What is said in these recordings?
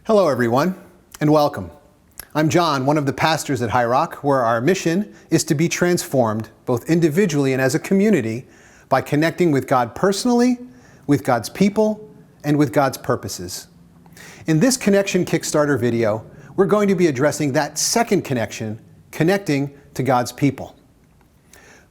Hello everyone, and welcome. I'm John, one of the pastors at High Rock, where our mission is to be transformed, both individually and as a community, by connecting with God personally, with God's people, and with God's purposes. In this Connection Kickstarter video, we're going to be addressing that second connection, connecting to God's people.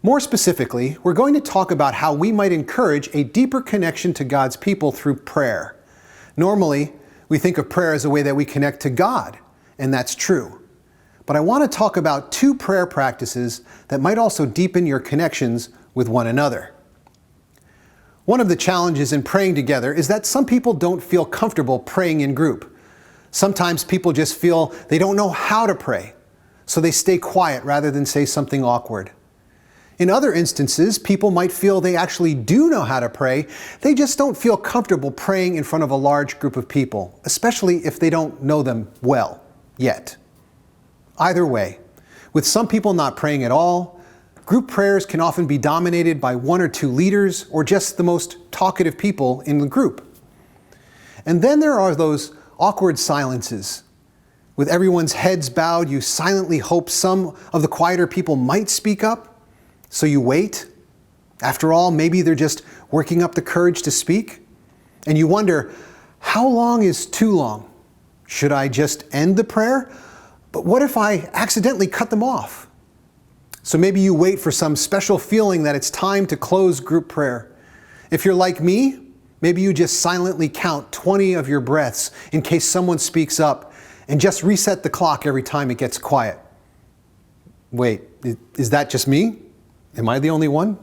More specifically, we're going to talk about how we might encourage a deeper connection to God's people through prayer. Normally, we think of prayer as a way that we connect to God, and that's true. But I want to talk about two prayer practices that might also deepen your connections with one another. One of the challenges in praying together is that some people don't feel comfortable praying in group. Sometimes people just feel they don't know how to pray, so they stay quiet rather than say something awkward. In other instances, people might feel they actually do know how to pray, they just don't feel comfortable praying in front of a large group of people, especially if they don't know them well yet. Either way, with some people not praying at all, group prayers can often be dominated by one or two leaders or just the most talkative people in the group. And then there are those awkward silences. With everyone's heads bowed, you silently hope some of the quieter people might speak up. So you wait. After all, maybe they're just working up the courage to speak. And you wonder, how long is too long? Should I just end the prayer? But what if I accidentally cut them off? So maybe you wait for some special feeling that it's time to close group prayer. If you're like me, maybe you just silently count 20 of your breaths in case someone speaks up and just reset the clock every time it gets quiet. Wait, is that just me? Am I the only one?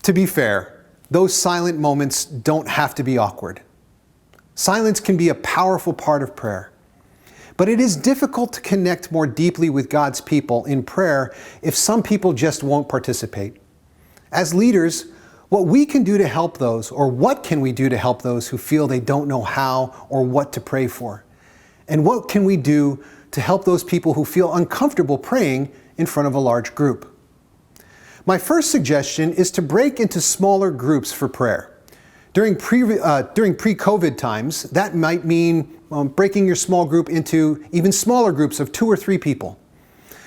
To be fair, those silent moments don't have to be awkward. Silence can be a powerful part of prayer. But it is difficult to connect more deeply with God's people in prayer if some people just won't participate. As leaders, what we can do to help those, or what can we do to help those who feel they don't know how or what to pray for? And what can we do to help those people who feel uncomfortable praying in front of a large group? My first suggestion is to break into smaller groups for prayer. During pre-COVID times, that might mean breaking your small group into even smaller groups of 2 or 3 people.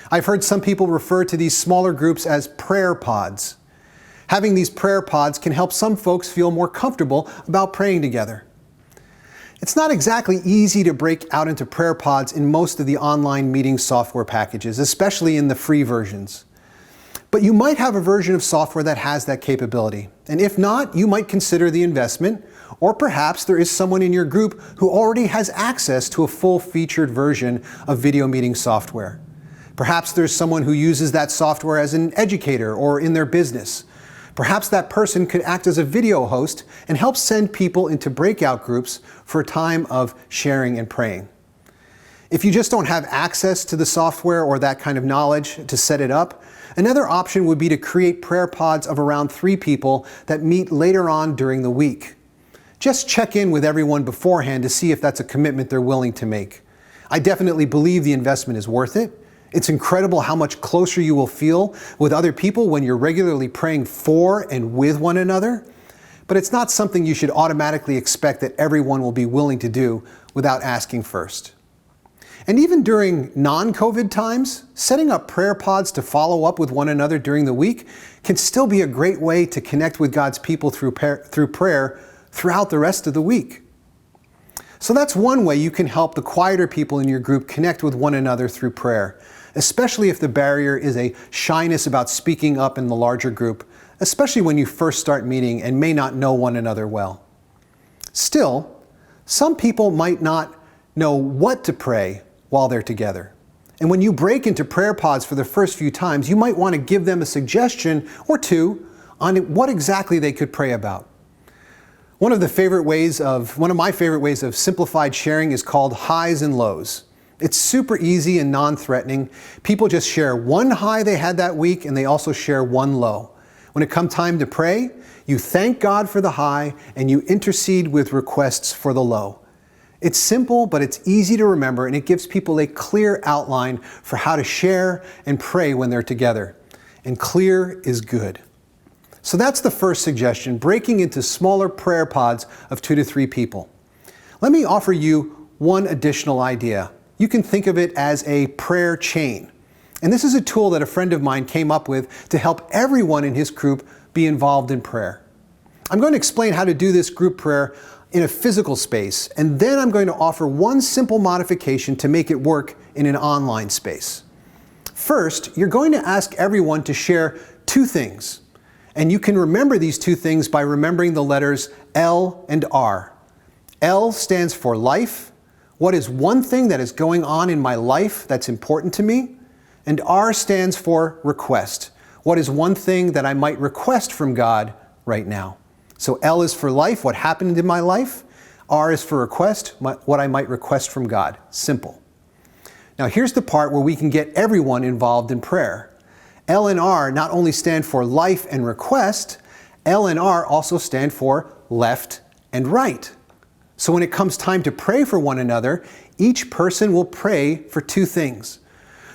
I've heard some people refer to these smaller groups as prayer pods. Having these prayer pods can help some folks feel more comfortable about praying together. It's not exactly easy to break out into prayer pods in most of the online meeting software packages, especially in the free versions. But you might have a version of software that has that capability. And if not, you might consider the investment, or perhaps there is someone in your group who already has access to a full-featured version of video meeting software. Perhaps there's someone who uses that software as an educator or in their business. Perhaps that person could act as a video host and help send people into breakout groups for a time of sharing and praying. If you just don't have access to the software or that kind of knowledge to set it up, another option would be to create prayer pods of around 3 people that meet later on during the week. Just check in with everyone beforehand to see if that's a commitment they're willing to make. I definitely believe the investment is worth it. It's incredible how much closer you will feel with other people when you're regularly praying for and with one another. But it's not something you should automatically expect that everyone will be willing to do without asking first. And even during non-COVID times, setting up prayer pods to follow up with one another during the week can still be a great way to connect with God's people through prayer throughout the rest of the week. So that's one way you can help the quieter people in your group connect with one another through prayer, especially if the barrier is a shyness about speaking up in the larger group, especially when you first start meeting and may not know one another well. Still, some people might not know what to pray while they're together. And when you break into prayer pods for the first few times, you might want to give them a suggestion or two on what exactly they could pray about. One of my favorite ways of simplified sharing is called highs and lows. It's super easy and non-threatening. People just share one high they had that week and they also share one low. When it comes time to pray, you thank God for the high and you intercede with requests for the low. It's simple, but it's easy to remember, and it gives people a clear outline for how to share and pray when they're together. And clear is good. So that's the first suggestion, breaking into smaller prayer pods of 2 to 3 people. Let me offer you one additional idea. You can think of it as a prayer chain. And this is a tool that a friend of mine came up with to help everyone in his group be involved in prayer. I'm going to explain how to do this group prayer in a physical space, and then I'm going to offer one simple modification to make it work in an online space. First, you're going to ask everyone to share two things. And you can remember these two things by remembering the letters L and R. L stands for life. What is one thing that is going on in my life that's important to me? And R stands for request. What is one thing that I might request from God right now? So L is for life, what happened in my life. R is for request, what I might request from God. Simple. Now here's the part where we can get everyone involved in prayer. L and R not only stand for life and request, L and R also stand for left and right. So when it comes time to pray for one another, each person will pray for two things.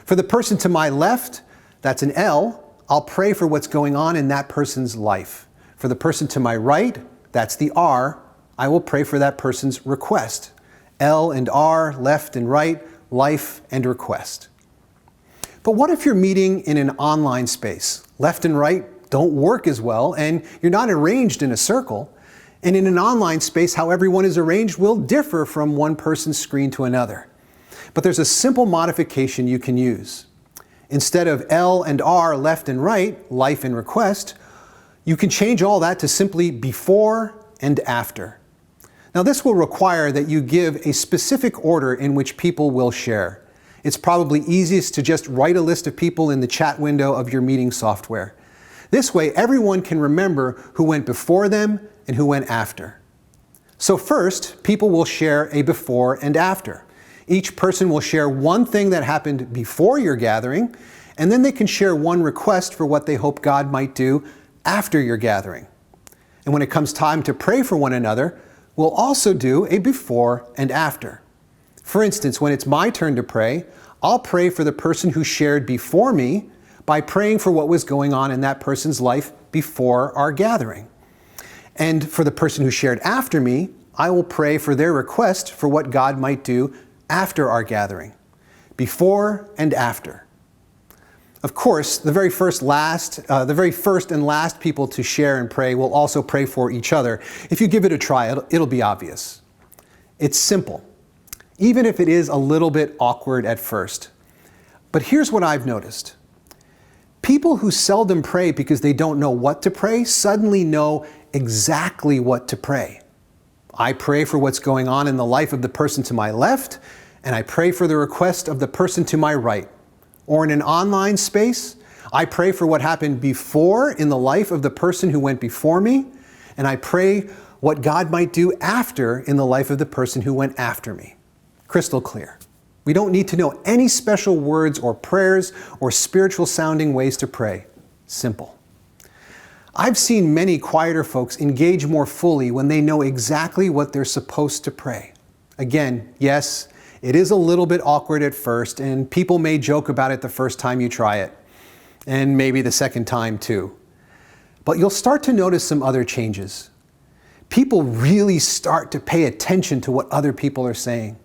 For the person to my left, that's an L, I'll pray for what's going on in that person's life. For the person to my right, that's the R, I will pray for that person's request. L and R, left and right, life and request. But what if you're meeting in an online space? Left and right don't work as well, and you're not arranged in a circle. And in an online space, how everyone is arranged will differ from one person's screen to another. But there's a simple modification you can use. Instead of L and R, left and right, life and request, you can change all that to simply before and after. Now this will require that you give a specific order in which people will share. It's probably easiest to just write a list of people in the chat window of your meeting software. This way everyone can remember who went before them and who went after. So first, people will share a before and after. Each person will share one thing that happened before your gathering, and then they can share one request for what they hope God might do after your gathering. And when it comes time to pray for one another, we'll also do a before and after. For instance, when it's my turn to pray, I'll pray for the person who shared before me by praying for what was going on in that person's life before our gathering. And for the person who shared after me, I will pray for their request for what God might do after our gathering. Before and after. Of course, the very first and last people to share and pray will also pray for each other. If you give it a try, it'll be obvious. It's simple, even if it is a little bit awkward at first. But here's what I've noticed. People who seldom pray because they don't know what to pray suddenly know exactly what to pray. I pray for what's going on in the life of the person to my left, and I pray for the request of the person to my right. Or in an online space, I pray for what happened before in the life of the person who went before me, and I pray what God might do after in the life of the person who went after me. Crystal clear. We don't need to know any special words or prayers or spiritual sounding ways to pray. Simple. I've seen many quieter folks engage more fully when they know exactly what they're supposed to pray. Again, yes, it is a little bit awkward at first, and people may joke about it the first time you try it, and maybe the second time too. But you'll start to notice some other changes. People really start to pay attention to what other people are saying.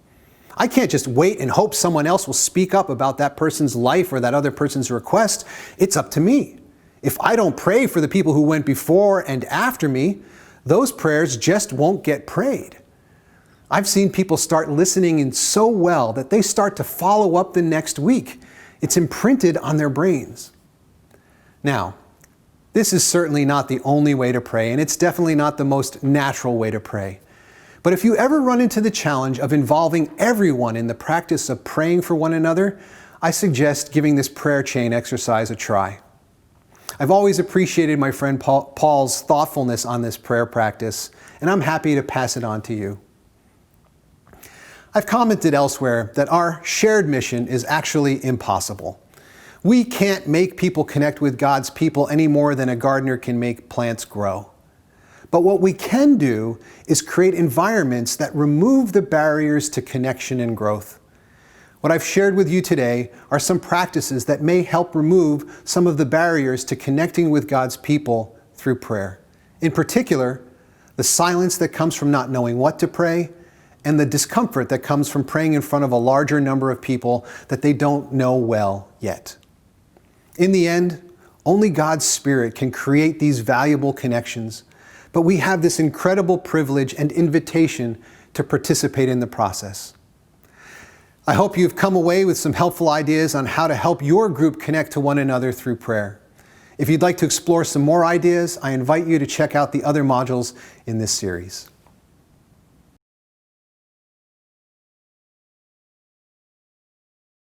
I can't just wait and hope someone else will speak up about that person's life or that other person's request. It's up to me. If I don't pray for the people who went before and after me, those prayers just won't get prayed. I've seen people start listening in so well that they start to follow up the next week. It's imprinted on their brains. Now, this is certainly not the only way to pray, and it's definitely not the most natural way to pray. But if you ever run into the challenge of involving everyone in the practice of praying for one another, I suggest giving this prayer chain exercise a try. I've always appreciated my friend Paul's thoughtfulness on this prayer practice, and I'm happy to pass it on to you. I've commented elsewhere that our shared mission is actually impossible. We can't make people connect with God's people any more than a gardener can make plants grow. But what we can do is create environments that remove the barriers to connection and growth. What I've shared with you today are some practices that may help remove some of the barriers to connecting with God's people through prayer. In particular, the silence that comes from not knowing what to pray, and the discomfort that comes from praying in front of a larger number of people that they don't know well yet. In the end, only God's Spirit can create these valuable connections, but we have this incredible privilege and invitation to participate in the process. I hope you've come away with some helpful ideas on how to help your group connect to one another through prayer. If you'd like to explore some more ideas, I invite you to check out the other modules in this series.